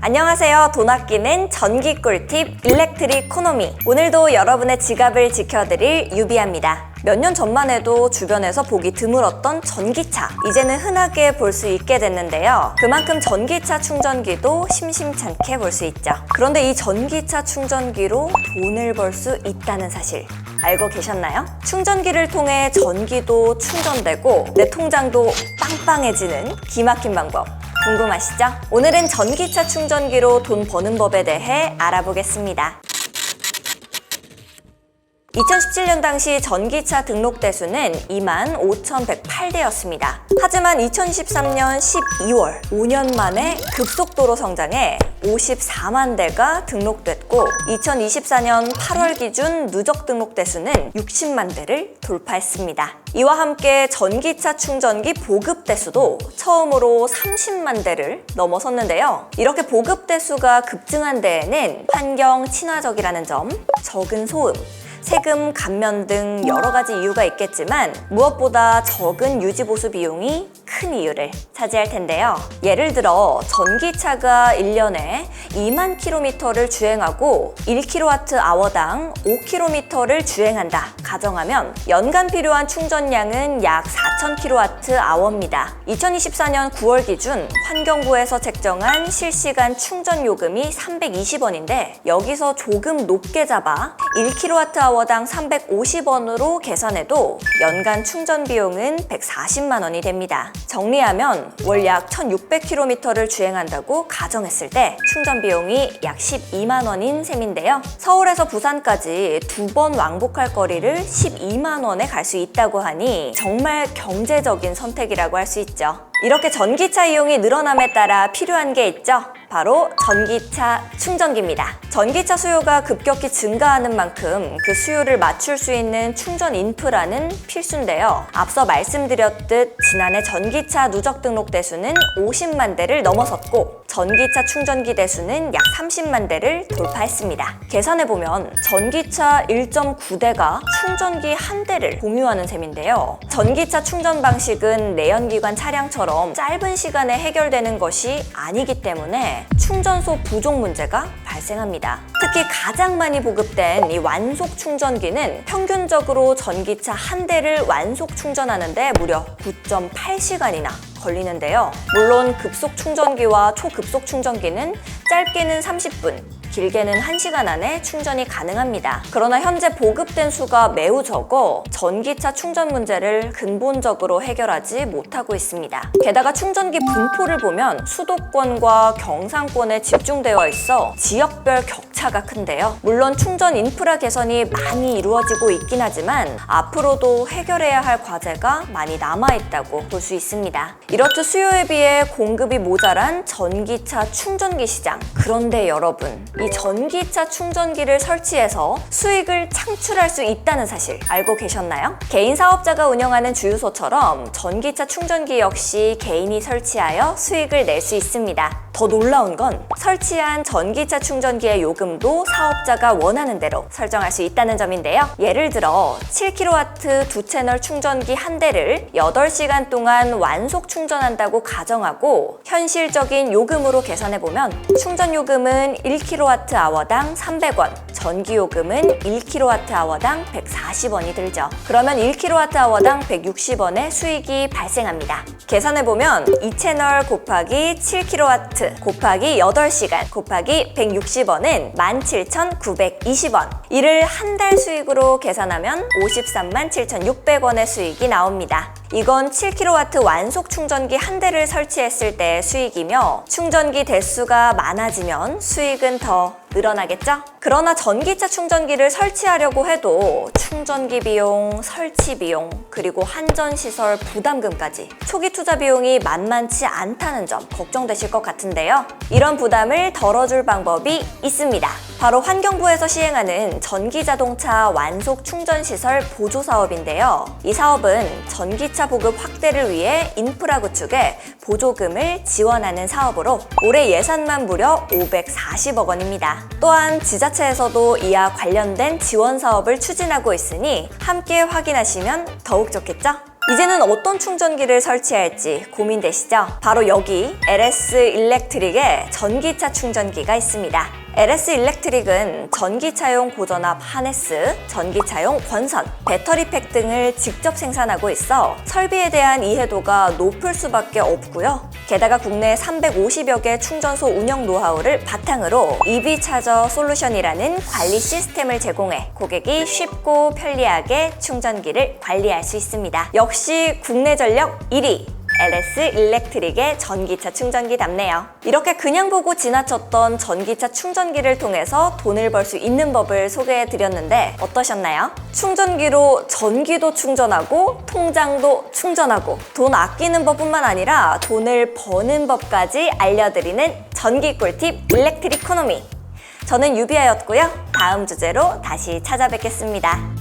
안녕하세요. 돈 아끼는 전기 꿀팁 일렉트리코노미. 오늘도 여러분의 지갑을 지켜드릴 유비아입니다. 몇 년 전만 해도 주변에서 보기 드물었던 전기차, 이제는 흔하게 볼 수 있게 됐는데요. 그만큼 전기차 충전기도 심심찮게 볼 수 있죠. 그런데 이 전기차 충전기로 돈을 벌 수 있다는 사실 알고 계셨나요? 충전기를 통해 전기도 충전되고 내 통장도 빵빵해지는 기막힌 방법 궁금하시죠? 오늘은 전기차 충전기로 돈 버는 법에 대해 알아보겠습니다. 2017년 당시 전기차 등록 대수는 25,108대였습니다. 하지만 2013년 12월, 5년 만에 급속도로 성장해 54만 대가 등록됐고 2024년 8월 기준 누적 등록 대수는 60만 대를 돌파했습니다. 이와 함께 전기차 충전기 보급 대수도 처음으로 30만 대를 넘어섰는데요. 이렇게 보급 대수가 급증한 데에는 환경 친화적이라는 점, 적은 소음, 세금 감면 등 여러 가지 이유가 있겠지만 무엇보다 적은 유지보수 비용이 큰 이유를 차지할 텐데요. 예를 들어 전기차가 1년에 2만 킬로미터를 주행하고 1kWh당 5km를 주행한다 가정하면 연간 필요한 충전량은 약 4,000kWh입니다. 2024년 9월 기준 환경부에서 책정한 실시간 충전 요금이 320원인데 여기서 조금 높게 잡아 1kWh당 350원으로 계산해도 연간 충전 비용은 140만 원이 됩니다. 정리하면 월 약 1,600km를 주행한다고 가정했을 때 충전 비용이 약 12만 원인 셈인데요. 서울에서 부산까지 2번 왕복할 거리를 12만 원에 갈 수 있다고 하니 정말 경제적인 선택이라고 할 수 있죠. 이렇게 전기차 이용이 늘어남에 따라 필요한 게 있죠. 바로 전기차 충전기입니다. 전기차 수요가 급격히 증가하는 만큼 그 수요를 맞출 수 있는 충전 인프라는 필수인데요. 앞서 말씀드렸듯 지난해 전기차 누적 등록 대수는 50만 대를 넘어섰고 전기차 충전기 대수는 약 30만 대를 돌파했습니다. 계산해보면 전기차 1.9대가 충전기 한 대를 공유하는 셈인데요. 전기차 충전 방식은 내연기관 차량처럼 짧은 시간에 해결되는 것이 아니기 때문에 충전소 부족 문제가 발생합니다. 특히 가장 많이 보급된 이 완속 충전기는 평균적으로 전기차 한 대를 완속 충전하는데 무려 9.8시간이나 걸리는데요. 물론 급속 충전기와 초급속 충전기는 짧게는 30분, 길게는 1시간 안에 충전이 가능합니다. 그러나 현재 보급된 수가 매우 적어 전기차 충전 문제를 근본적으로 해결하지 못하고 있습니다. 게다가 충전기 분포를 보면 수도권과 경상권에 집중되어 있어 지역별 격차가 큰데요. 물론 충전 인프라 개선이 많이 이루어지고 있긴 하지만 앞으로도 해결해야 할 과제가 많이 남아있다고 볼 수 있습니다. 이렇듯 수요에 비해 공급이 모자란 전기차 충전기 시장. 그런데 여러분, 이 전기차 충전기를 설치해서 수익을 창출할 수 있다는 사실 알고 계셨나요? 개인 사업자가 운영하는 주유소처럼 전기차 충전기 역시 개인이 설치하여 수익을 낼 수 있습니다. 더 놀라운 건 설치한 전기차 충전기의 요금도 사업자가 원하는 대로 설정할 수 있다는 점인데요. 예를 들어 7kW 두 채널 충전기 한 대를 8시간 동안 완속 충전한다고 가정하고 현실적인 요금으로 계산해보면 충전 요금은 1kWh당 300원, 전기 요금은 1kWh당 140원이 들죠. 그러면 1kWh당 160원의 수익이 발생합니다. 계산해보면 2채널 곱하기 7kW 곱하기 8시간 곱하기 160원은 17,920원. 이를 한 달 수익으로 계산하면 53만 7,600원의 수익이 나옵니다. 이건 7kW 완속 충전기 한 대를 설치했을 때의 수익이며 충전기 대수가 많아지면 수익은 더 늘어나겠죠? 그러나 전기차 충전기를 설치하려고 해도 충전기 비용, 설치 비용, 그리고 한전시설 부담금까지 초기 투자 비용이 만만치 않다는 점 걱정되실 것 같은데요. 이런 부담을 덜어줄 방법이 있습니다. 바로 환경부에서 시행하는 전기자동차 완속 충전시설 보조 사업인데요. 이 사업은 전기차 보급 확대를 위해 인프라 구축에 보조금을 지원하는 사업으로 올해 예산만 무려 540억 원입니다. 또한 지자체에서도 이와 관련된 지원 사업을 추진하고 있으니 함께 확인하시면 더욱 좋겠죠? 이제는 어떤 충전기를 설치할지 고민되시죠? 바로 여기 LS 일렉트릭의 전기차 충전기가 있습니다. LS 일렉트릭은 전기차용 고전압 하네스, 전기차용 권선, 배터리팩 등을 직접 생산하고 있어 설비에 대한 이해도가 높을 수밖에 없고요. 게다가 국내 350여 개 충전소 운영 노하우를 바탕으로 EV 차저 솔루션이라는 관리 시스템을 제공해 고객이 쉽고 편리하게 충전기를 관리할 수 있습니다. 역시 국내 전력 1위! LS 일렉트릭의 전기차 충전기답네요. 이렇게 그냥 보고 지나쳤던 전기차 충전기를 통해서 돈을 벌 수 있는 법을 소개해드렸는데 어떠셨나요? 충전기로 전기도 충전하고 통장도 충전하고 돈 아끼는 법뿐만 아니라 돈을 버는 법까지 알려드리는 전기 꿀팁 일렉트리코노미. 저는 유비아였고요. 다음 주제로 다시 찾아뵙겠습니다.